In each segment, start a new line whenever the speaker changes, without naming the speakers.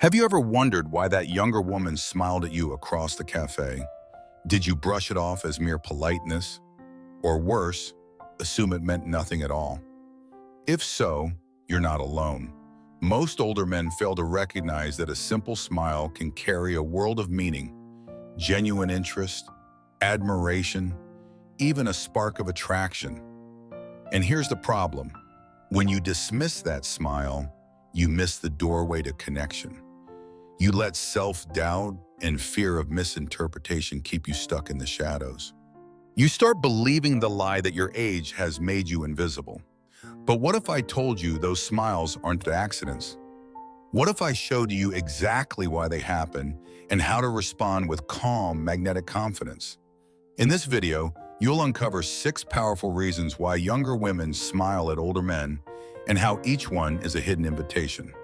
Have you ever wondered why that younger woman smiled at you across the cafe? Did you brush it off as mere politeness? Or worse, assume it meant nothing at all? If so, you're not alone. Most older men fail to recognize that a simple smile can carry a world of meaning, genuine interest, admiration, even a spark of attraction. And here's the problem. When you dismiss that smile, you miss the doorway to connection. You let self-doubt and fear of misinterpretation keep you stuck in the shadows. You start believing the lie that your age has made you invisible. But what if I told you those smiles aren't accidents? What if I showed you exactly why they happen and how to respond with calm, magnetic confidence? In this video, you'll uncover 6 powerful reasons why younger women smile at older men and how each one is a hidden invitation.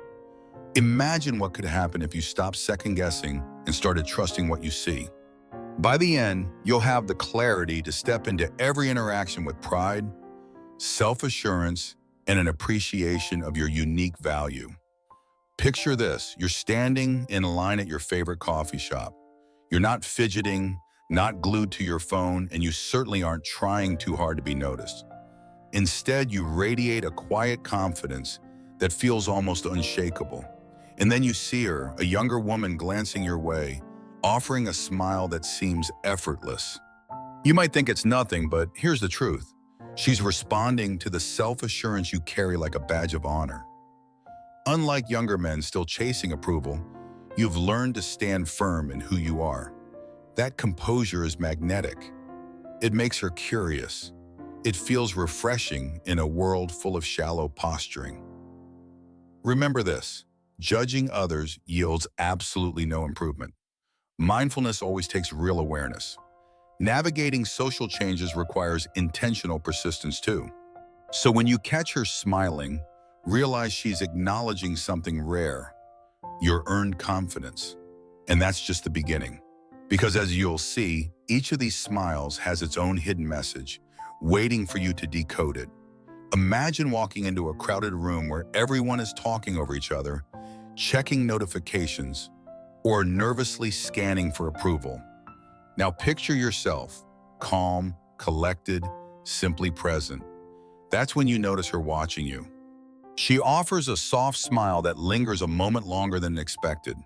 Imagine what could happen if you stopped second-guessing and started trusting what you see. By the end, you'll have the clarity to step into every interaction with pride, self-assurance, and an appreciation of your unique value. Picture this: you're standing in line at your favorite coffee shop. You're not fidgeting, not glued to your phone, and you certainly aren't trying too hard to be noticed. Instead, you radiate a quiet confidence that feels almost unshakable. And then you see her, a younger woman glancing your way, offering a smile that seems effortless. You might think it's nothing, but here's the truth. She's responding to the self-assurance you carry like a badge of honor. Unlike younger men still chasing approval, you've learned to stand firm in who you are. That composure is magnetic. It makes her curious. It feels refreshing in a world full of shallow posturing. Remember this: judging others yields absolutely no improvement. Mindfulness always takes real awareness. Navigating social changes requires intentional persistence too. So when you catch her smiling, realize she's acknowledging something rare: your earned confidence. And that's just the beginning. Because as you'll see, each of these smiles has its own hidden message, waiting for you to decode it. Imagine walking into a crowded room where everyone is talking over each other, checking notifications, or nervously scanning for approval. Now picture yourself, calm, collected, simply present. That's when you notice her watching you. She offers a soft smile that lingers a moment longer than expected.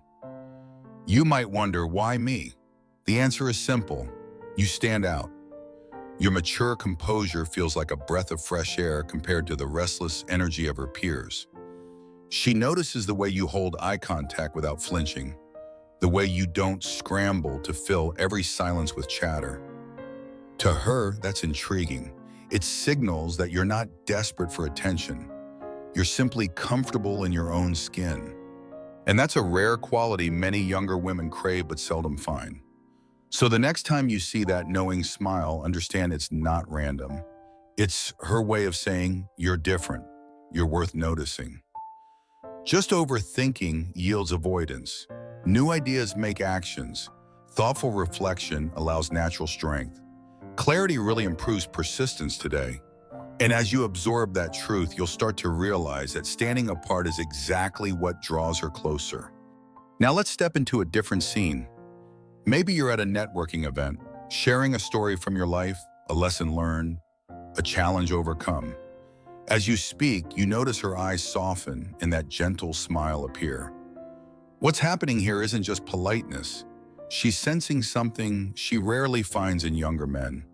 You might wonder, why me? The answer is simple: you stand out. Your mature composure feels like a breath of fresh air compared to the restless energy of her peers. She notices the way you hold eye contact without flinching, the way you don't scramble to fill every silence with chatter. To her, that's intriguing. It signals that you're not desperate for attention. You're simply comfortable in your own skin. And that's a rare quality many younger women crave but seldom find. So the next time you see that knowing smile, understand it's not random. It's her way of saying, you're different, you're worth noticing. Just overthinking yields avoidance. New ideas make actions. Thoughtful reflection allows natural strength. Clarity really improves persistence today. And as you absorb that truth, you'll start to realize that standing apart is exactly what draws her closer. Now let's step into a different scene. Maybe you're at a networking event, sharing a story from your life, a lesson learned, a challenge overcome. As you speak, you notice her eyes soften and that gentle smile appear. What's happening here isn't just politeness. She's sensing something she rarely finds in younger men: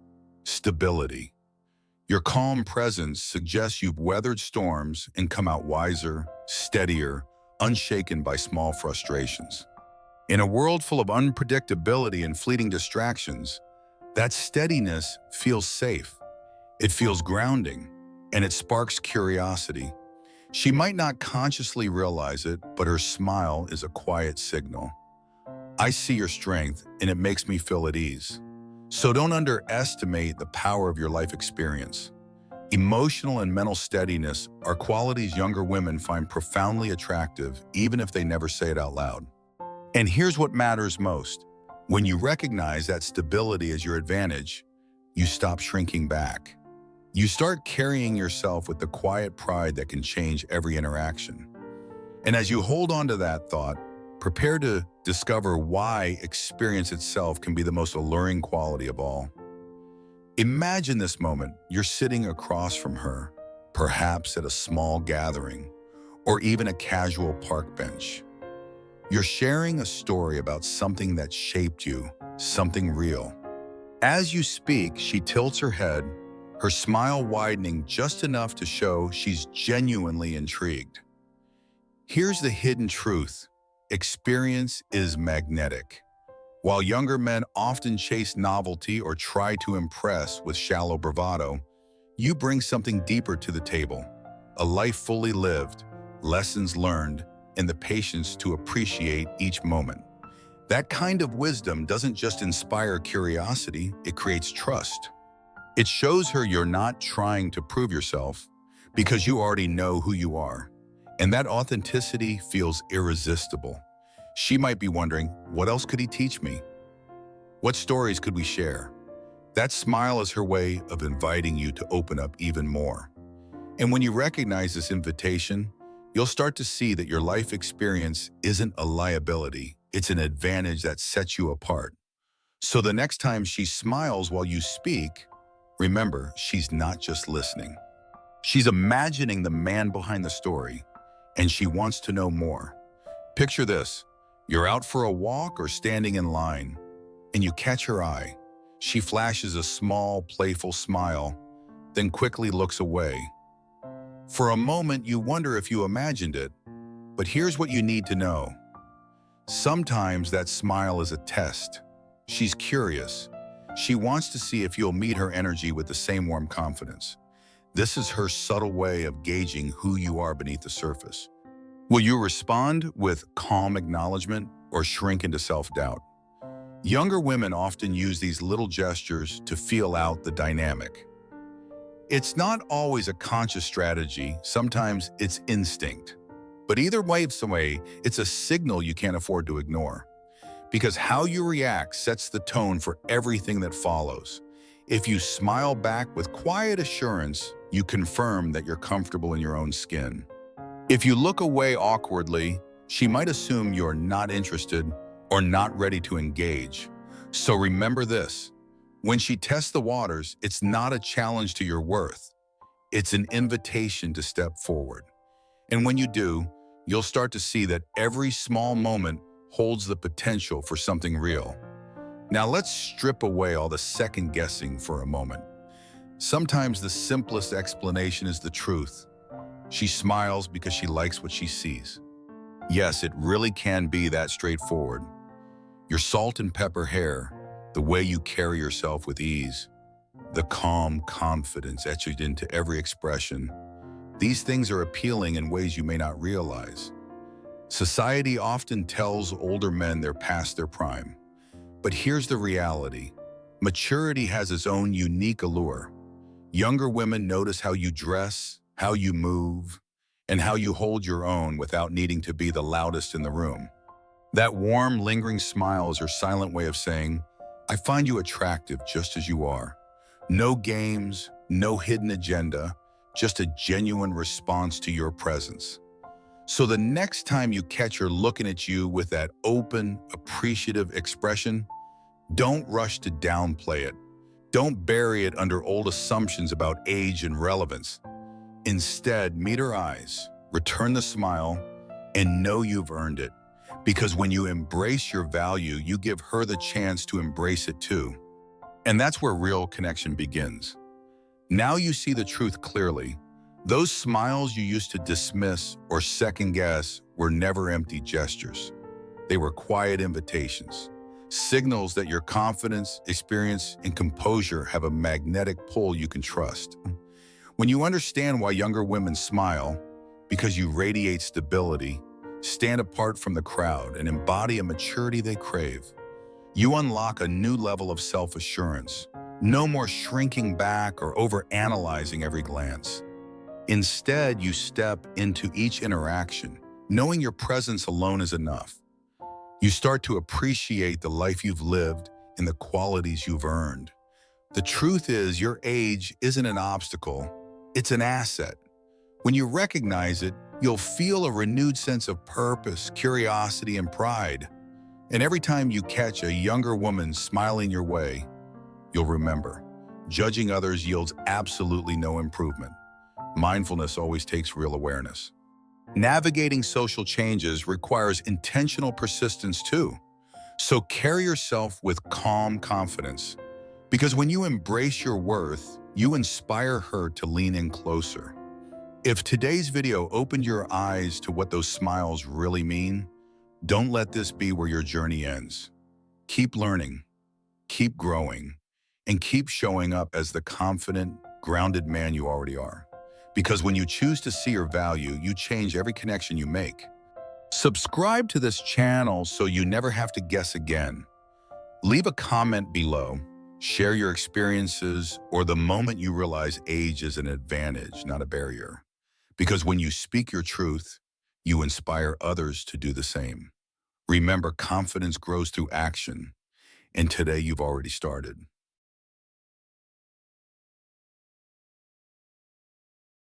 stability. Your calm presence suggests you've weathered storms and come out wiser, steadier, unshaken by small frustrations. In a world full of unpredictability and fleeting distractions, that steadiness feels safe. It feels grounding, and it sparks curiosity. She might not consciously realize it, but her smile is a quiet signal. I see your strength, and it makes me feel at ease. So don't underestimate the power of your life experience. Emotional and mental steadiness are qualities younger women find profoundly attractive, even if they never say it out loud. And here's what matters most. When you recognize that stability is your advantage, you stop shrinking back. You start carrying yourself with the quiet pride that can change every interaction. And as you hold on to that thought, Prepare to discover why experience itself can be the most alluring quality of all. Imagine this moment. You're sitting across from her, perhaps at a small gathering or even a casual park bench. You're sharing a story about something that shaped you, something real. As you speak, she tilts her head, her smile widening just enough to show she's genuinely intrigued. Here's the hidden truth. Experience is magnetic. While younger men often chase novelty or try to impress with shallow bravado, you bring something deeper to the table, a life fully lived, lessons learned, and the patience to appreciate each moment. That kind of wisdom doesn't just inspire curiosity, it creates trust. It shows her you're not trying to prove yourself because you already know who you are. And that authenticity feels irresistible. She might be wondering, what else could he teach me? What stories could we share? That smile is her way of inviting you to open up even more. And when you recognize this invitation, you'll start to see that your life experience isn't a liability, it's an advantage that sets you apart. So the next time she smiles while you speak, remember, she's not just listening. She's imagining the man behind the story, and she wants to know more. Picture this. You're out for a walk or standing in line, and you catch her eye. She flashes a small, playful smile, then quickly looks away. For a moment, you wonder if you imagined it, but here's what you need to know. Sometimes that smile is a test. She's curious. She wants to see if you'll meet her energy with the same warm confidence. This is her subtle way of gauging who you are beneath the surface. Will you respond with calm acknowledgement or shrink into self-doubt? Younger women often use these little gestures to feel out the dynamic. It's not always a conscious strategy, sometimes it's instinct. But either way, it's a signal you can't afford to ignore. Because how you react sets the tone for everything that follows. If you smile back with quiet assurance, you confirm that you're comfortable in your own skin. If you look away awkwardly, she might assume you're not interested or not ready to engage. So remember this, when she tests the waters, it's not a challenge to your worth. It's an invitation to step forward. And when you do, you'll start to see that every small moment holds the potential for something real. Now let's strip away all the second guessing for a moment. Sometimes the simplest explanation is the truth. She smiles because she likes what she sees. Yes, it really can be that straightforward. Your salt and pepper hair, the way you carry yourself with ease, the calm confidence etched into every expression, these things are appealing in ways you may not realize. Society often tells older men they're past their prime. But here's the reality. Maturity has its own unique allure. Younger women notice how you dress, how you move, and how you hold your own without needing to be the loudest in the room. That warm, lingering smile is her silent way of saying, I find you attractive just as you are. No games, no hidden agenda, just a genuine response to your presence. So the next time you catch her looking at you with that open, appreciative expression, don't rush to downplay it. Don't bury it under old assumptions about age and relevance. Instead, meet her eyes, return the smile, and know you've earned it. Because when you embrace your value, you give her the chance to embrace it too. And that's where real connection begins. Now you see the truth clearly. Those smiles you used to dismiss or second guess were never empty gestures. They were quiet invitations, signals that your confidence, experience, and composure have a magnetic pull you can trust. When you understand why younger women smile, because you radiate stability, stand apart from the crowd, and embody a maturity they crave, you unlock a new level of self-assurance. No more shrinking back or overanalyzing every glance. Instead, you step into each interaction, knowing your presence alone is enough. You start to appreciate the life you've lived and the qualities you've earned. The truth is, your age isn't an obstacle, it's an asset. When you recognize it, you'll feel a renewed sense of purpose, curiosity, and pride. And every time you catch a younger woman smiling your way, you'll remember, judging others yields absolutely no improvement. Mindfulness always takes real awareness. Navigating social changes requires intentional persistence too. So carry yourself with calm confidence. Because when you embrace your worth, you inspire her to lean in closer. If today's video opened your eyes to what those smiles really mean, don't let this be where your journey ends. Keep learning, keep growing, and keep showing up as the confident, grounded man you already are. Because when you choose to see your value, you change every connection you make. Subscribe to this channel so you never have to guess again. Leave a comment below, share your experiences, or the moment you realize age is an advantage, not a barrier. Because when you speak your truth, you inspire others to do the same. Remember, confidence grows through action, and today you've already started.